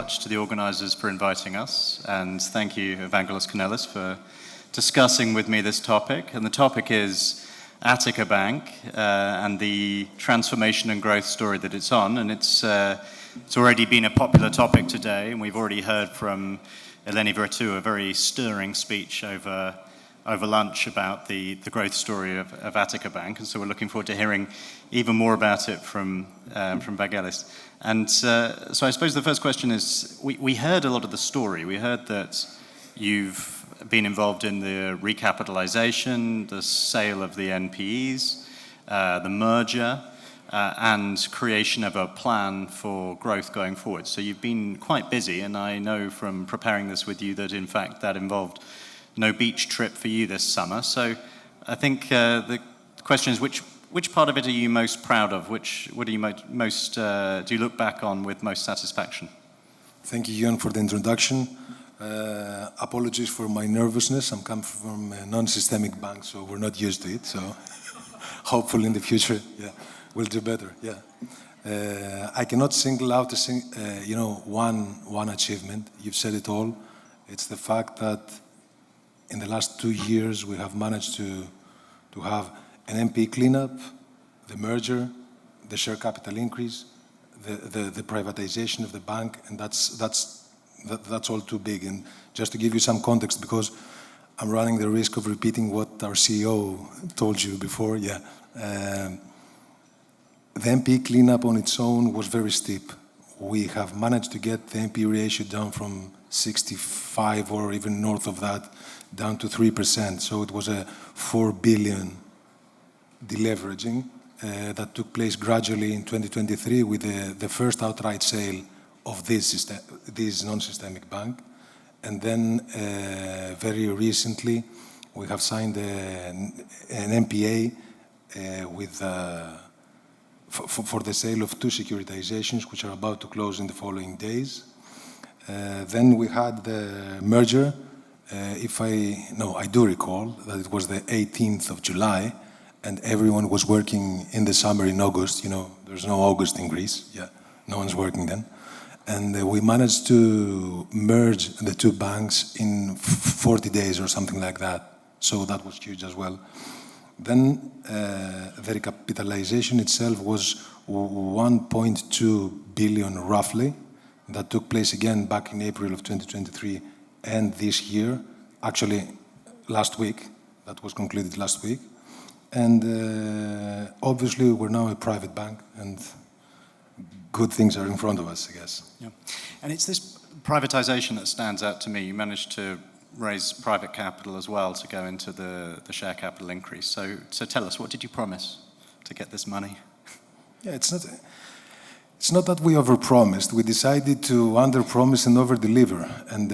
much to the organisers for inviting us, and thank you, Evangelos Kanelis, for discussing with me this topic. And the topic is Attica Bank and the transformation and growth story that it's on. And it's already been a popular topic today, and we've already heard from Eleni Vertou, a very stirring speech over lunch about the growth story of Attica Bank. And so we're looking forward to hearing even more about it from Evangelos. And so I suppose the first question is, we heard a lot of the story. We heard that you've been involved in the recapitalization, the sale of the NPEs, the merger, and creation of a plan for growth going forward. So you've been quite busy, and I know from preparing this with you that in fact that involved no beach trip for you this summer. So I think the question is, which part of it are you most proud of? What do you do you look back on with most satisfaction? Thank you, Euan, for the introduction. Apologies for my nervousness. I'm coming from a non-systemic bank, so we're not used to it. So hopefully in the future, we'll do better. I cannot single out one achievement. You've said it all. It's the fact that in the last 2 years we have managed to have an NPE cleanup, the merger, the share capital increase, the privatization of the bank, and that's all too big. And just to give you some context, because I'm running the risk of repeating what our CEO told you before, the NPE cleanup on its own was very steep. We have managed to get the NPE ratio down from 65 or even north of that down to 3%. So it was a 4 billion deleveraging that took place gradually in 2023 with the first outright sale of this non-systemic bank. And then very recently we have signed an MPA for the sale of 2 securitizations, which are about to close in the following days. Then we had the merger. I do recall that it was the 18th of July, and everyone was working in the summer in August. There's no August in Greece. No one's working then. And we managed to merge the 2 banks in 40 days or something like that. So that was huge as well. Then the recapitalization itself was 1.2 billion roughly. That took place again back in April of 2023 and this year. Actually, last week. That was concluded last week. And obviously, we're now a private bank, and good things are in front of us, I guess. Yeah. And it's this privatization that stands out to me. You managed to raise private capital as well to go into the share capital increase. So tell us, what did you promise to get this money? It's not that we overpromised. We decided to underpromise and overdeliver. And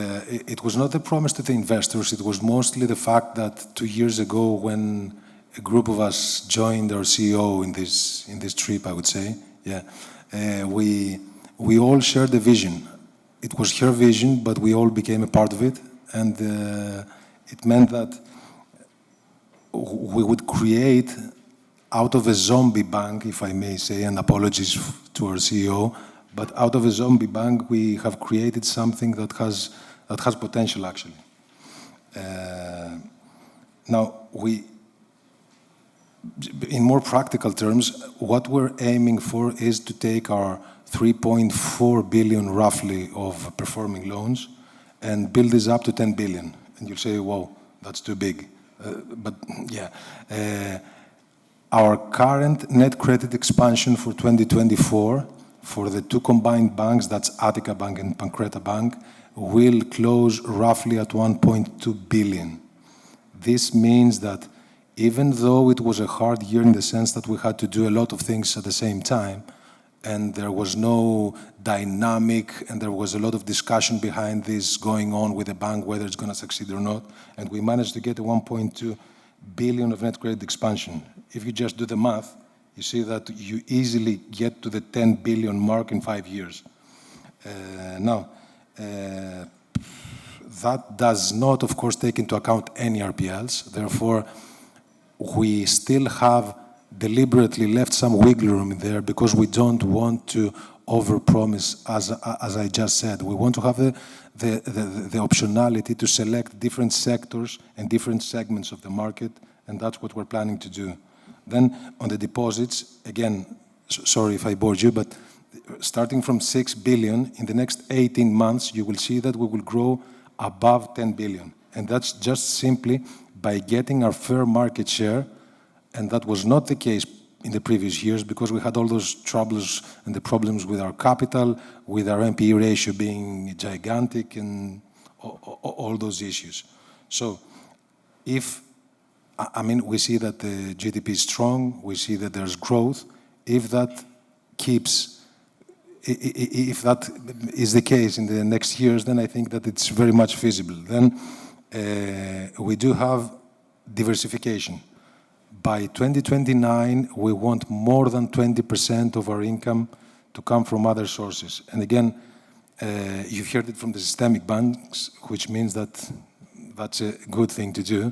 it was not the promise to the investors. It was mostly the fact that 2 years ago, when a group of us joined our CEO in this trip, I would say, we all shared a vision. It was her vision, but we all became a part of it. And it meant that we would create, out of a zombie bank, if I may say, and apologies to our CEO, but out of a zombie bank, we have created something that has potential, actually. Now, in more practical terms, what we're aiming for is to take our 3.4 billion, roughly, of performing loans and build this up to 10 billion. And you'll say, whoa, that's too big. Our current net credit expansion for 2024 for the 2 combined banks, that's Attica Bank and Pancreta Bank, will close roughly at 1.2 billion. This means that even though it was a hard year in the sense that we had to do a lot of things at the same time, and there was no dynamic, and there was a lot of discussion behind this going on with the bank, whether it's going to succeed or not, and we managed to get a 1.2 billion of net credit expansion. If you just do the math, you see that you easily get to the 10 billion mark in 5 years. That does not, of course, take into account any RPLs. Therefore, we still have deliberately left some wiggle room in there because we don't want to overpromise, as I just said. We want to have the optionality to select different sectors and different segments of the market, and that's what we're planning to do. Then on the deposits, again, sorry if I bored you, but starting from 6 billion, in the next 18 months, you will see that we will grow above 10 billion. And that's just simply by getting our fair market share, and that was not the case in the previous years because we had all those troubles and the problems with our capital, with our NPE ratio being gigantic, and all those issues. So if, I mean, we see that the GDP is strong, we see that there's growth. If that keeps, if that is the case in the next years, then I think that it's very much feasible. Then we do have diversification. By 2029, we want more than 20% of our income to come from other sources. And again, you've heard it from the systemic banks, which means that that's a good thing to do.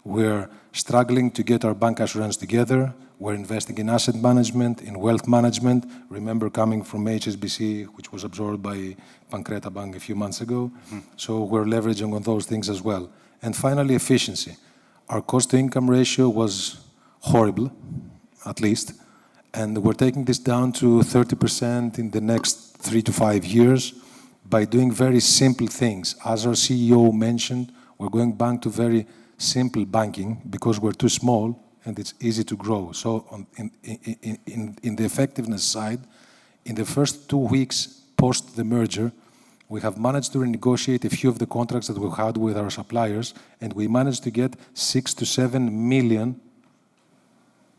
We're struggling to get our bank assurance together. We're investing in asset management, in wealth management. Remember coming from HSBC, which was absorbed by Pancreta Bank a few months ago. Mm-hmm. So we're leveraging on those things as well. And finally, efficiency. Our cost-to-income ratio was horrible, at least. And we're taking this down to 30% in the next 3 to 5 years by doing very simple things. As our CEO mentioned, we're going back to very simple banking because we're too small and it's easy to grow. So in the effectiveness side, in the first 2 weeks post the merger, we have managed to renegotiate a few of the contracts that we had with our suppliers, and we managed to get 6 to 7 million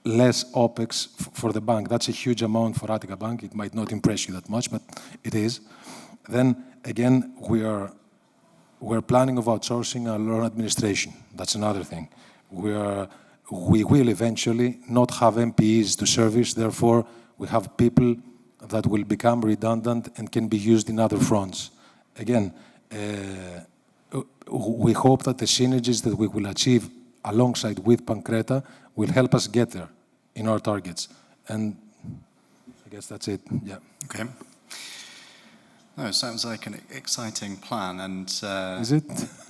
less OPEX for the bank. That's a huge amount for Attica Bank. It might not impress you that much, but it is. Then again, we're planning of outsourcing our loan administration. That's another thing. We will eventually not have NPEs to service. Therefore, we have people that will become redundant and can be used in other fronts. Again, we hope that the synergies that we will achieve alongside with Pancreta will help us get there in our targets. And I guess that's it, yeah. Okay. No, it sounds like an exciting plan, and is it?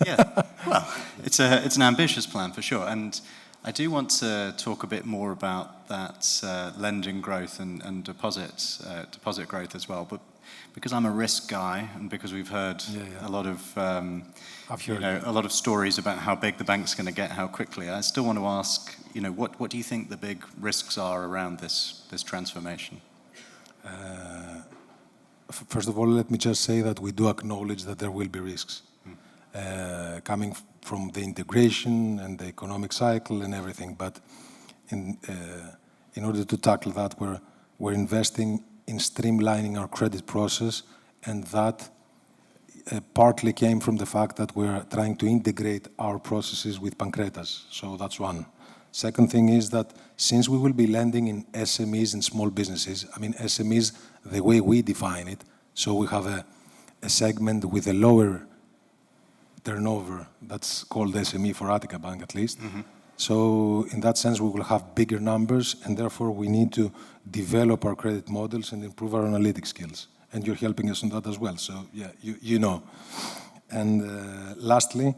Yeah. Well, it's an ambitious plan for sure, and I do want to talk a bit more about that lending growth and deposit growth as well. But because I'm a risk guy, and because we've heard a lot of a lot of stories about how big the bank's going to get, how quickly, I still want to ask, what do you think the big risks are around this transformation? First of all, let me just say that we do acknowledge that there will be risks coming from the integration and the economic cycle and everything. But in order to tackle that, we're investing in streamlining our credit process, and that partly came from the fact that we're trying to integrate our processes with Pancreta's. So that's one. Second thing is that since we will be lending in SMEs and small businesses, I mean SMEs the way we define it, so we have a segment with a lower turnover that's called SME for Attica Bank at least. Mm-hmm. So in that sense we will have bigger numbers, and therefore we need to develop our credit models and improve our analytic skills. And you're helping us on that as well, so yeah, you know. And lastly,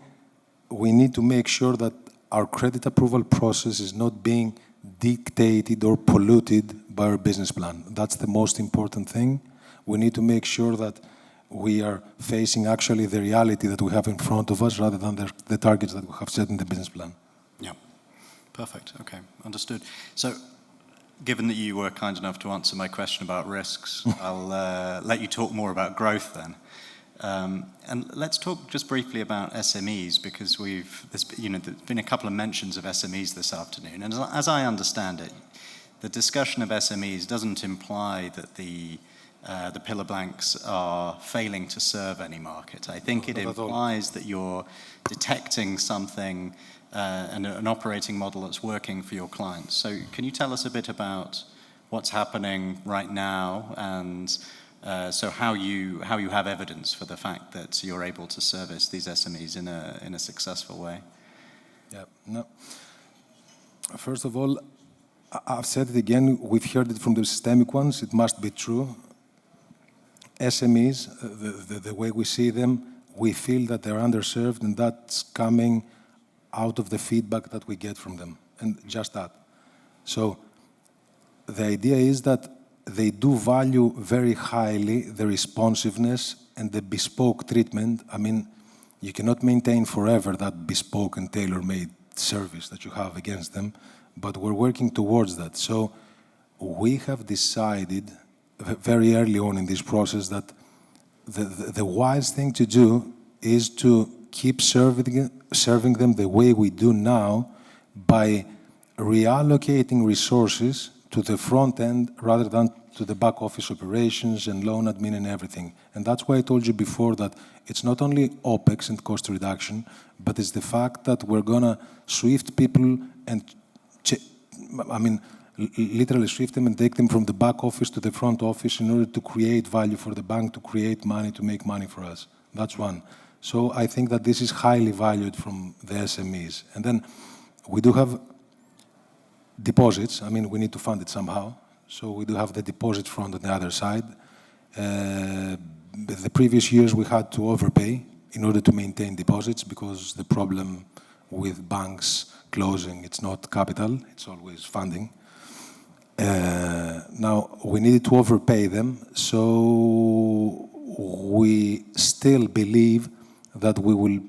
we need to make sure that our credit approval process is not being dictated or polluted by our business plan. That's the most important thing. We need to make sure that we are facing actually the reality that we have in front of us rather than the targets that we have set in the business plan. Yeah, perfect. Okay, understood. So, given that you were kind enough to answer my question about risks, I'll let you talk more about growth then. And let's talk just briefly about SMEs, because there's been a couple of mentions of SMEs this afternoon. And as I understand it, the discussion of SMEs doesn't imply that the pillar banks are failing to serve any market. I think it implies that you're detecting something and an operating model that's working for your clients. So can you tell us a bit about what's happening right now, and so how you have evidence for the fact that you're able to service these SMEs in a successful way? Yeah. No. First of all, I've said it again. We've heard it from the systemic ones. It must be true. SMEs, the way we see them, we feel that they're underserved, and that's coming out of the feedback that we get from them, and just that. So the idea is that they do value very highly the responsiveness and the bespoke treatment. I mean, you cannot maintain forever that bespoke and tailor-made service that you have against them, but we're working towards that. So we have decided very early on in this process that the wise thing to do is to keep serving them the way we do now by reallocating resources to the front end rather than to the back office operations and loan admin and everything. And that's why I told you before that it's not only OPEX and cost reduction, but it's the fact that we're gonna swift people and, literally swift them and take them from the back office to the front office in order to create value for the bank, to create money, to make money for us. That's one. So I think that this is highly valued from the SMEs. And then we do have deposits. I mean, we need to fund it somehow. So we do have the deposit front on the other side. The previous years we had to overpay in order to maintain deposits because the problem with banks closing, it's not capital, it's always funding. Now, we needed to overpay them, so we still believe that we will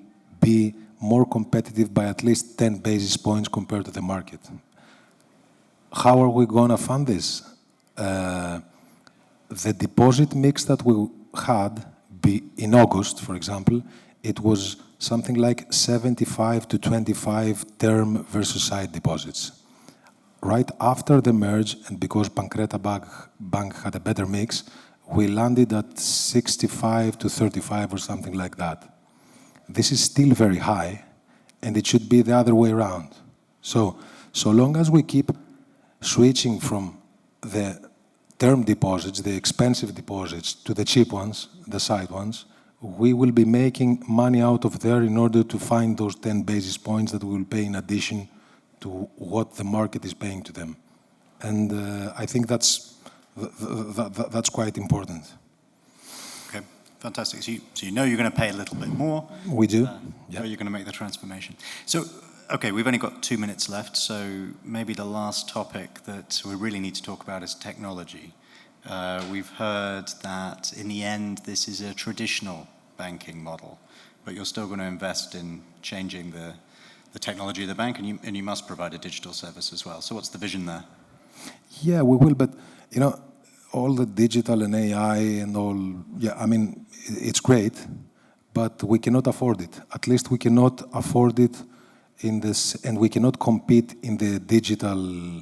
be more competitive by at least 10 basis points compared to the market. How are we going to fund this? The deposit mix that we had in August, for example, it was something like 75 to 25 term versus sight deposits. Right after the merge, and because Pancreta Bank had a better mix, we landed at 65 to 35 or something like that. This is still very high, and it should be the other way around. So long as we keep switching from the term deposits, the expensive deposits, to the cheap ones, the side ones, we will be making money out of there in order to find those 10 basis points that we will pay in addition to what the market is paying to them. And I think that's quite important. Okay, fantastic. So you know you're going to pay a little bit more. We do. Yeah. Know you're going to make the transformation. So, okay, we've only got 2 minutes left, so maybe the last topic that we really need to talk about is technology. We've heard that in the end this is a traditional banking model, but you're still going to invest in changing the technology of the bank, and you must provide a digital service as well. So what's the vision there? Yeah, we will, but you know, all the digital and AI and all, I mean, it's great, but we cannot afford it. At least we cannot afford it in this, and we cannot compete in the digital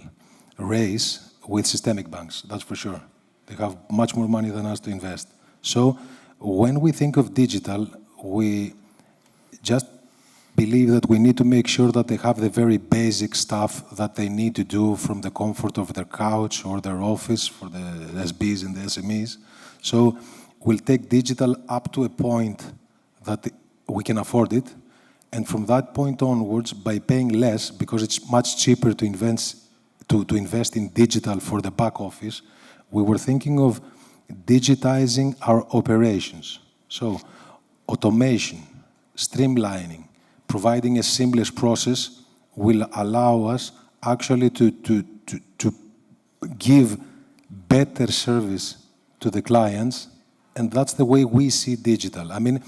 race with systemic banks, that's for sure. They have much more money than us to invest. So when we think of digital, we just believe that we need to make sure that they have the very basic stuff that they need to do from the comfort of their couch or their office for the SBs and the SMEs. So we'll take digital up to a point that we can afford it. And from that point onwards, by paying less, because it's much cheaper to invest in digital for the back office, we were thinking of digitizing our operations. So automation, streamlining, providing a seamless process will allow us actually to give better service to the clients, and that's the way we see digital. I mean,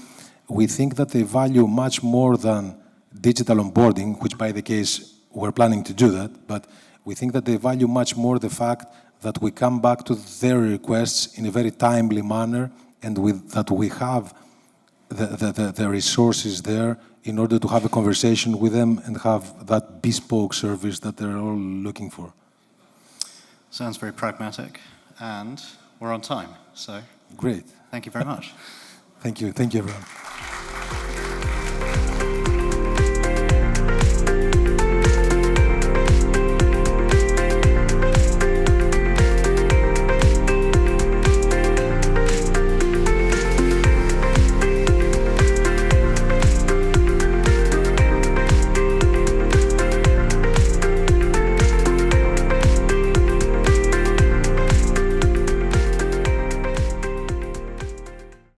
we think that they value much more than digital onboarding, which by the case, we're planning to do that, but we think that they value much more the fact that we come back to their requests in a very timely manner, and that we have the resources there in order to have a conversation with them and have that bespoke service that they're all looking for. Sounds very pragmatic, and we're on time, so... Great. Thank you very much. Thank you everyone.